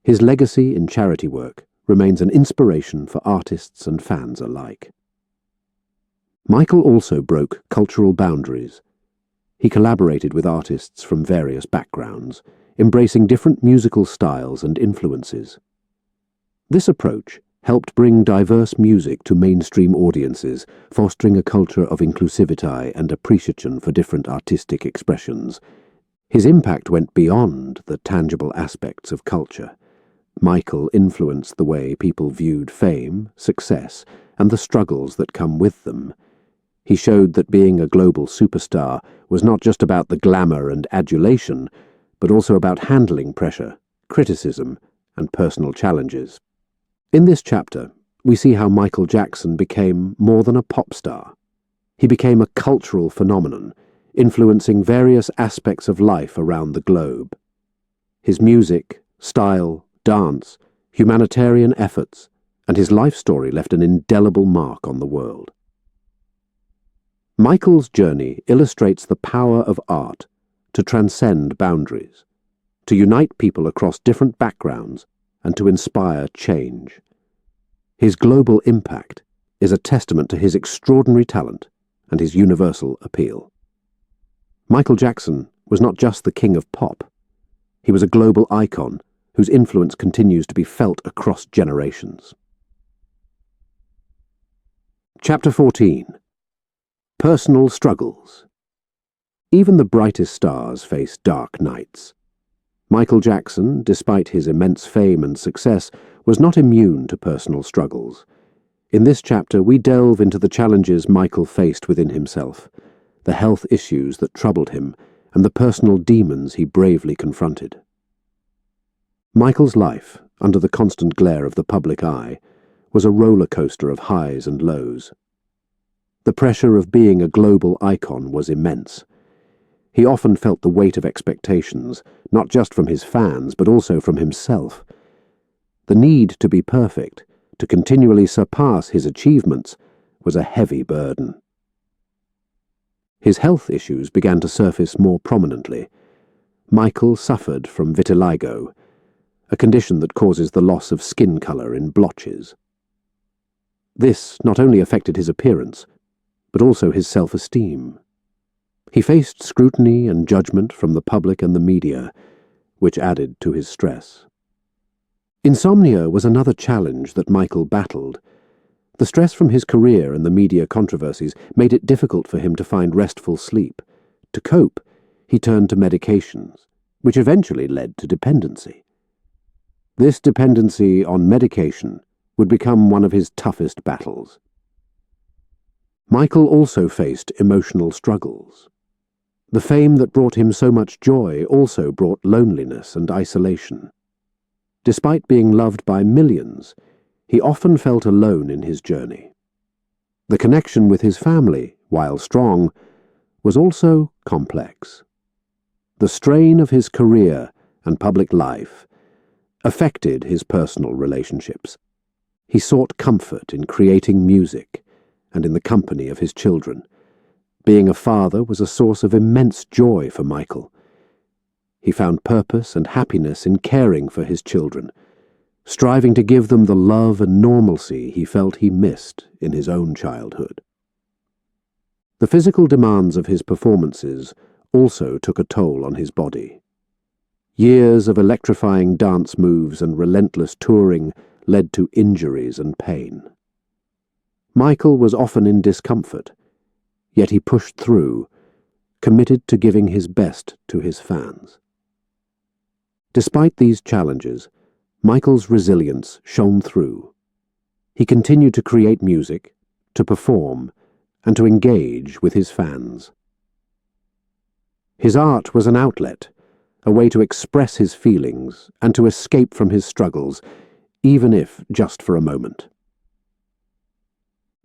His legacy in charity work remains an inspiration for artists and fans alike. Michael also broke cultural boundaries. He collaborated with artists from various backgrounds, embracing different musical styles and influences. This approach helped bring diverse music to mainstream audiences, fostering a culture of inclusivity and appreciation for different artistic expressions. His impact went beyond the tangible aspects of culture. Michael influenced the way people viewed fame, success, and the struggles that come with them. He showed that being a global superstar was not just about the glamour and adulation, but also about handling pressure, criticism, and personal challenges. In this chapter, we see how Michael Jackson became more than a pop star. He became a cultural phenomenon, influencing various aspects of life around the globe. His music, style, dance, humanitarian efforts, and his life story left an indelible mark on the world. Michael's journey illustrates the power of art to transcend boundaries, to unite people across different backgrounds and to inspire change. His global impact is a testament to his extraordinary talent and his universal appeal. Michael Jackson was not just the king of pop. He was a global icon whose influence continues to be felt across generations. Chapter 14. Personal Struggles. Even the brightest stars face dark nights. Michael Jackson, despite his immense fame and success, was not immune to personal struggles. In this chapter, we delve into the challenges Michael faced within himself, the health issues that troubled him, and the personal demons he bravely confronted. Michael's life, under the constant glare of the public eye, was a roller coaster of highs and lows. The pressure of being a global icon was immense. He often felt the weight of expectations, not just from his fans, but also from himself. The need to be perfect, to continually surpass his achievements, was a heavy burden. His health issues began to surface more prominently. Michael suffered from vitiligo, a condition that causes the loss of skin color in blotches. This not only affected his appearance, but also his self-esteem. He faced scrutiny and judgment from the public and the media, which added to his stress. Insomnia was another challenge that Michael battled. The stress from his career and the media controversies made it difficult for him to find restful sleep. To cope, he turned to medications, which eventually led to dependency. This dependency on medication would become one of his toughest battles. Michael also faced emotional struggles. The fame that brought him so much joy also brought loneliness and isolation. Despite being loved by millions, he often felt alone in his journey. The connection with his family, while strong, was also complex. The strain of his career and public life affected his personal relationships. He sought comfort in creating music and in the company of his children. Being a father was a source of immense joy for Michael. He found purpose and happiness in caring for his children, striving to give them the love and normalcy he felt he missed in his own childhood. The physical demands of his performances also took a toll on his body. Years of electrifying dance moves and relentless touring led to injuries and pain. Michael was often in discomfort, yet he pushed through, committed to giving his best to his fans. Despite these challenges, Michael's resilience shone through. He continued to create music, to perform, and to engage with his fans. His art was an outlet, a way to express his feelings and to escape from his struggles, even if just for a moment.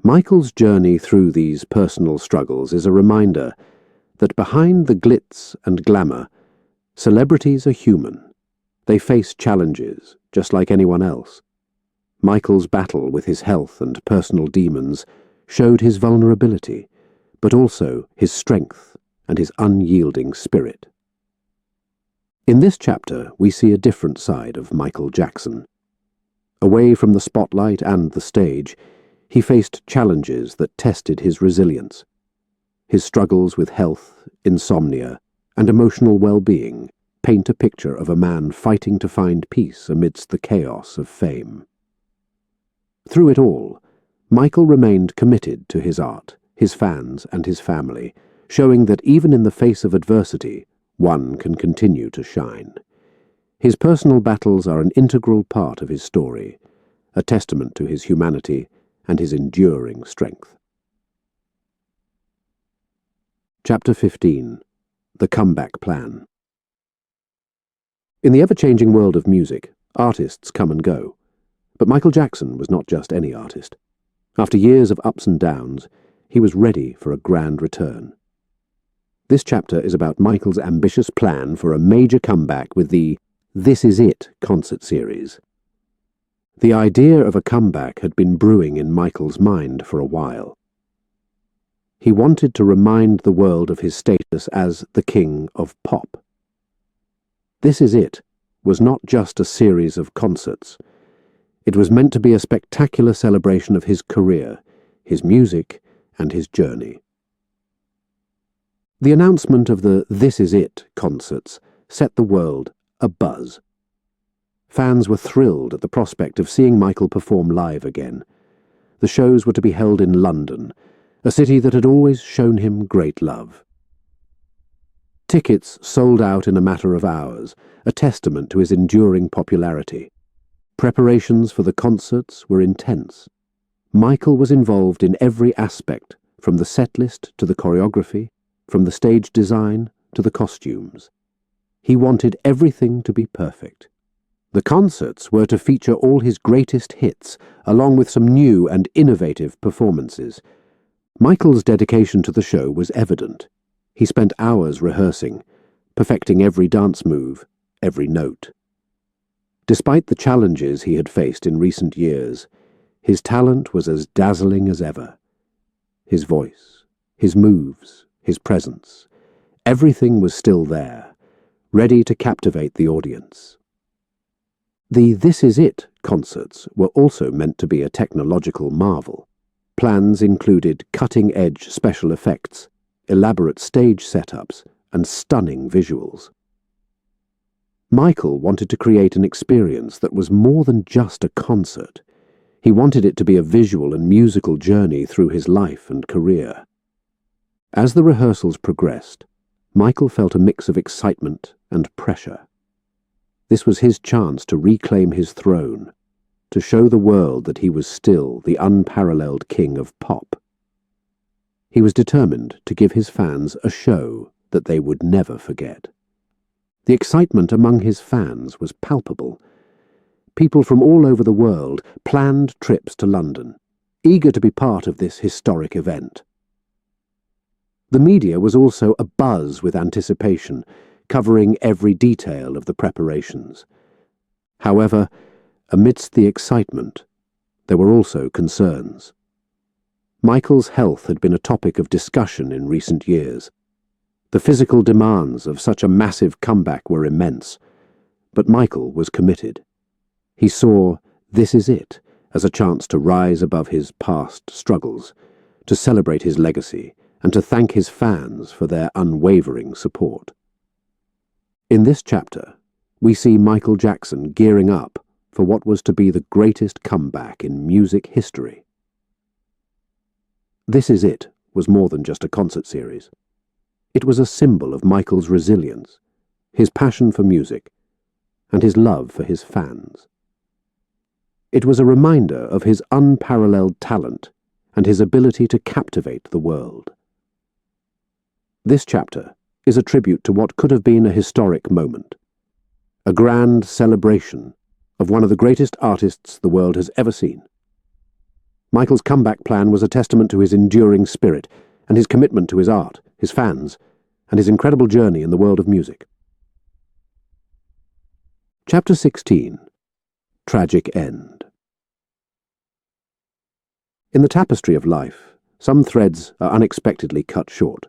Michael's journey through these personal struggles is a reminder that behind the glitz and glamour, celebrities are human. They face challenges, just like anyone else. Michael's battle with his health and personal demons showed his vulnerability, but also his strength and his unyielding spirit. In this chapter, we see a different side of Michael Jackson. Away from the spotlight and the stage, he faced challenges that tested his resilience. His struggles with health, insomnia, and emotional well-being paint a picture of a man fighting to find peace amidst the chaos of fame. Through it all, Michael remained committed to his art, his fans, and his family, showing that even in the face of adversity, one can continue to shine. His personal battles are an integral part of his story, a testament to his humanity and his enduring strength. Chapter 15. The Comeback Plan. In the ever-changing world of music, artists come and go. But Michael Jackson was not just any artist. After years of ups and downs, he was ready for a grand return. This chapter is about Michael's ambitious plan for a major comeback with the This Is It concert series. The idea of a comeback had been brewing in Michael's mind for a while. He wanted to remind the world of his status as the king of pop. This Is It was not just a series of concerts. It was meant to be a spectacular celebration of his career, his music, and his journey. The announcement of the This Is It concerts set the world abuzz. Fans were thrilled at the prospect of seeing Michael perform live again. The shows were to be held in London, a city that had always shown him great love. Tickets sold out in a matter of hours, a testament to his enduring popularity. Preparations for the concerts were intense. Michael was involved in every aspect, from the set list to the choreography, from the stage design to the costumes. He wanted everything to be perfect. The concerts were to feature all his greatest hits, along with some new and innovative performances. Michael's dedication to the show was evident. He spent hours rehearsing, perfecting every dance move, every note. Despite the challenges he had faced in recent years, his talent was as dazzling as ever. His voice, his moves, his presence, everything was still there, ready to captivate the audience. The This Is It concerts were also meant to be a technological marvel. Plans included cutting-edge special effects, elaborate stage setups, and stunning visuals. Michael wanted to create an experience that was more than just a concert. He wanted it to be a visual and musical journey through his life and career. As the rehearsals progressed, Michael felt a mix of excitement and pressure. This was his chance to reclaim his throne, to show the world that he was still the unparalleled king of pop. He was determined to give his fans a show that they would never forget. The excitement among his fans was palpable. People from all over the world planned trips to London, eager to be part of this historic event. The media was also abuzz with anticipation, covering every detail of the preparations. However, amidst the excitement, there were also concerns. Michael's health had been a topic of discussion in recent years. The physical demands of such a massive comeback were immense, but Michael was committed. He saw This Is It as a chance to rise above his past struggles, to celebrate his legacy, and to thank his fans for their unwavering support. In this chapter, we see Michael Jackson gearing up for what was to be the greatest comeback in music history. This Is It was more than just a concert series. It was a symbol of Michael's resilience, his passion for music, and his love for his fans. It was a reminder of his unparalleled talent and his ability to captivate the world. This chapter is a tribute to what could have been a historic moment, a grand celebration of one of the greatest artists the world has ever seen. Michael's comeback plan was a testament to his enduring spirit and his commitment to his art, his fans, and his incredible journey in the world of music. Chapter 16. Tragic End. In the tapestry of life, some threads are unexpectedly cut short.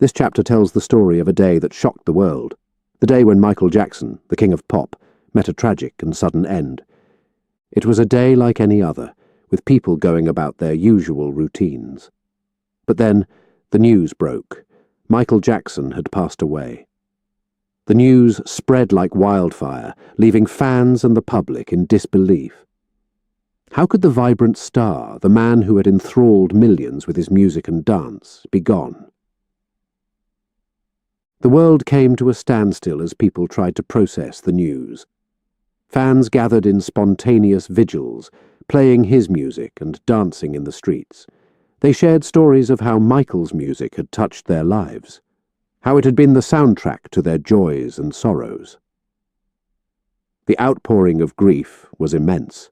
This chapter tells the story of a day that shocked the world, the day when Michael Jackson, the king of pop, met a tragic and sudden end. It was a day like any other, with people going about their usual routines. But then, the news broke. Michael Jackson had passed away. The news spread like wildfire, leaving fans and the public in disbelief. How could the vibrant star, the man who had enthralled millions with his music and dance, be gone? The world came to a standstill as people tried to process the news. Fans gathered in spontaneous vigils, playing his music and dancing in the streets. They shared stories of how Michael's music had touched their lives, how it had been the soundtrack to their joys and sorrows. The outpouring of grief was immense,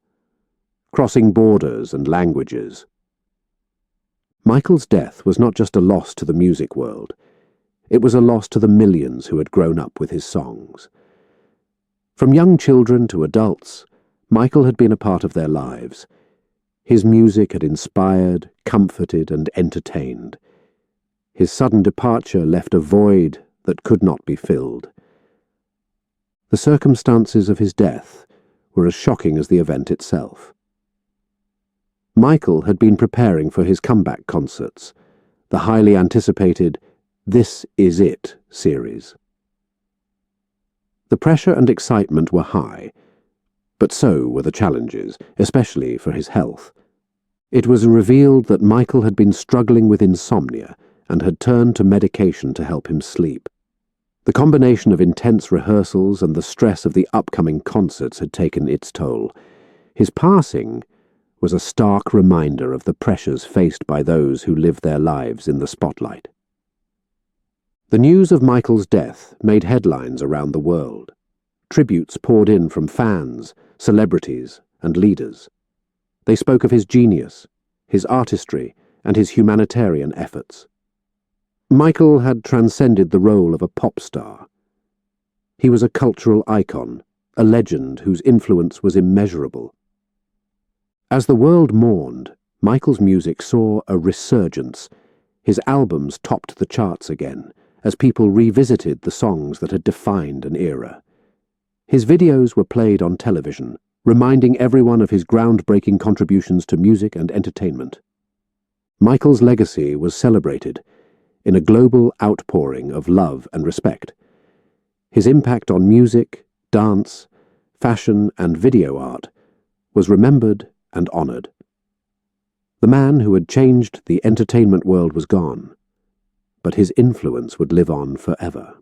crossing borders and languages. Michael's death was not just a loss to the music world, it was a loss to the millions who had grown up with his songs. From young children to adults, Michael had been a part of their lives. His music had inspired, comforted, and entertained. His sudden departure left a void that could not be filled. The circumstances of his death were as shocking as the event itself. Michael had been preparing for his comeback concerts, the highly anticipated "This Is It" series. The pressure and excitement were high, but so were the challenges, especially for his health. It was revealed that Michael had been struggling with insomnia and had turned to medication to help him sleep. The combination of intense rehearsals and the stress of the upcoming concerts had taken its toll. His passing was a stark reminder of the pressures faced by those who live their lives in the spotlight. The news of Michael's death made headlines around the world. Tributes poured in from fans, celebrities, and leaders. They spoke of his genius, his artistry, and his humanitarian efforts. Michael had transcended the role of a pop star. He was a cultural icon, a legend whose influence was immeasurable. As the world mourned, Michael's music saw a resurgence. His albums topped the charts again, as people revisited the songs that had defined an era. His videos were played on television, reminding everyone of his groundbreaking contributions to music and entertainment. Michael's legacy was celebrated in a global outpouring of love and respect. His impact on music, dance, fashion, and video art was remembered and honored. The man who had changed the entertainment world was gone, but his influence would live on forever.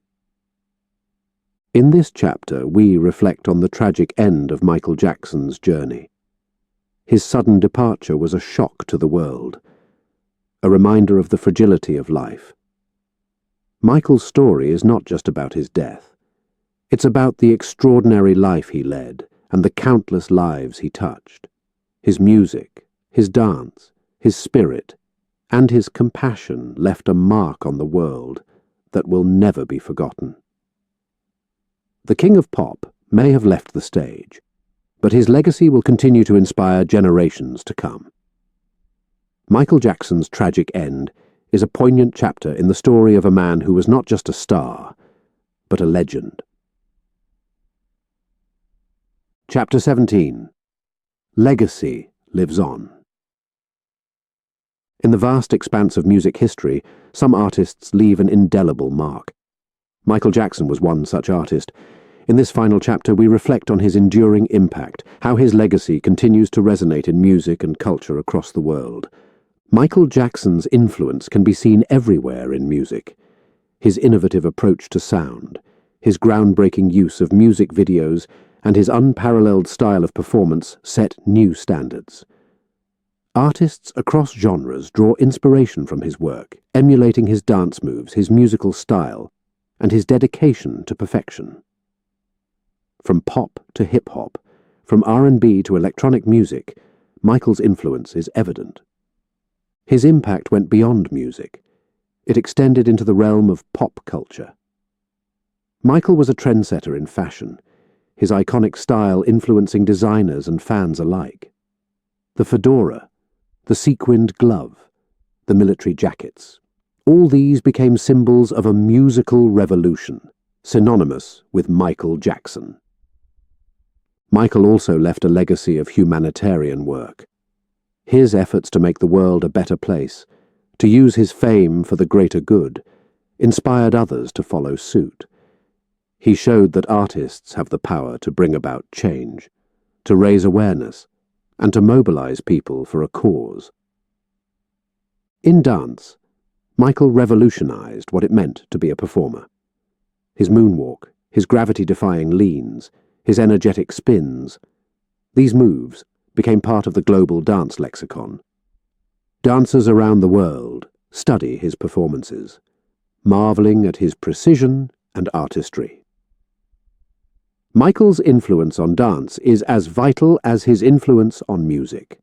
In this chapter, we reflect on the tragic end of Michael Jackson's journey. His sudden departure was a shock to the world, a reminder of the fragility of life. Michael's story is not just about his death. It's about the extraordinary life he led and the countless lives he touched. His music, his dance, his spirit, and his compassion left a mark on the world that will never be forgotten. The King of Pop may have left the stage, but his legacy will continue to inspire generations to come. Michael Jackson's tragic end is a poignant chapter in the story of a man who was not just a star, but a legend. Chapter 17. Legacy Lives On. In the vast expanse of music history, some artists leave an indelible mark. Michael Jackson was one such artist. In this final chapter, we reflect on his enduring impact, how his legacy continues to resonate in music and culture across the world. Michael Jackson's influence can be seen everywhere in music. His innovative approach to sound, his groundbreaking use of music videos, and his unparalleled style of performance set new standards. Artists across genres draw inspiration from his work, emulating his dance moves, his musical style, and his dedication to perfection. From pop to hip-hop, from R&B to electronic music, Michael's influence is evident. His impact went beyond music. It extended into the realm of pop culture. Michael was a trendsetter in fashion, his iconic style influencing designers and fans alike. The fedora, the sequined glove, the military jackets, all these became symbols of a musical revolution, synonymous with Michael Jackson. Michael also left a legacy of humanitarian work. His efforts to make the world a better place, to use his fame for the greater good, inspired others to follow suit. He showed that artists have the power to bring about change, to raise awareness, and to mobilize people for a cause. In dance, Michael revolutionized what it meant to be a performer. His moonwalk, his gravity-defying leans, his energetic spins, these moves became part of the global dance lexicon. Dancers around the world study his performances, marveling at his precision and artistry. Michael's influence on dance is as vital as his influence on music.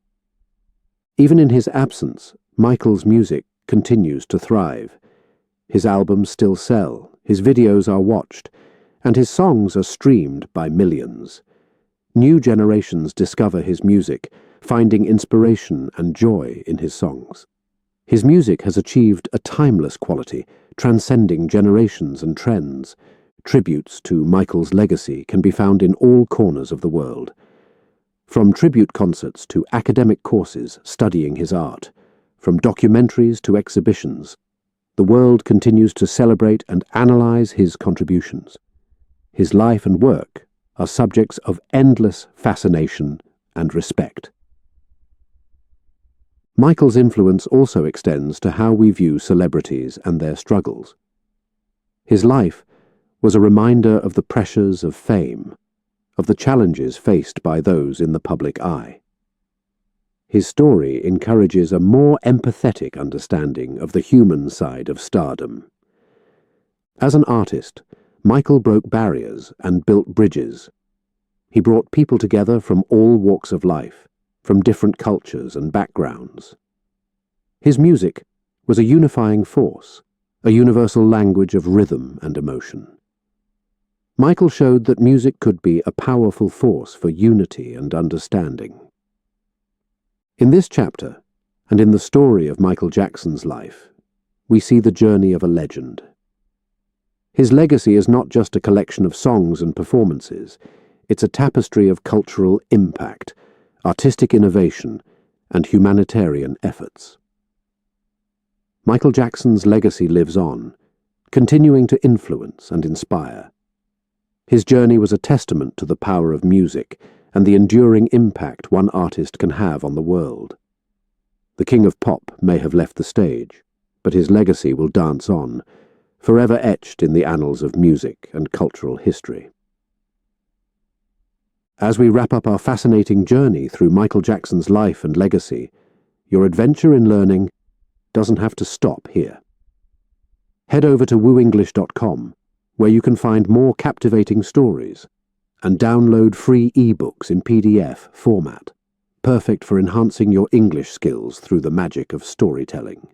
Even in his absence, Michael's music continues to thrive. His albums still sell, his videos are watched, and his songs are streamed by millions. New generations discover his music, finding inspiration and joy in his songs. His music has achieved a timeless quality, transcending generations and trends, Tributes to Michael's legacy can be found in all corners of the world. From tribute concerts to academic courses studying his art, from documentaries to exhibitions, the world continues to celebrate and analyze his contributions. His life and work are subjects of endless fascination and respect. Michael's influence also extends to how we view celebrities and their struggles. His life was a reminder of the pressures of fame, of the challenges faced by those in the public eye. His story encourages a more empathetic understanding of the human side of stardom. As an artist, Michael broke barriers and built bridges. He brought people together from all walks of life, from different cultures and backgrounds. His music was a unifying force, a universal language of rhythm and emotion. Michael showed that music could be a powerful force for unity and understanding. In this chapter, and in the story of Michael Jackson's life, we see the journey of a legend. His legacy is not just a collection of songs and performances, it's a tapestry of cultural impact, artistic innovation, and humanitarian efforts. Michael Jackson's legacy lives on, continuing to influence and inspire. His journey was a testament to the power of music and the enduring impact one artist can have on the world. The King of Pop may have left the stage, but his legacy will dance on, forever etched in the annals of music and cultural history. As we wrap up our fascinating journey through Michael Jackson's life and legacy, your adventure in learning doesn't have to stop here. Head over to WooEnglish.com, where you can find more captivating stories, and download free ebooks in PDF format, perfect for enhancing your English skills through the magic of storytelling.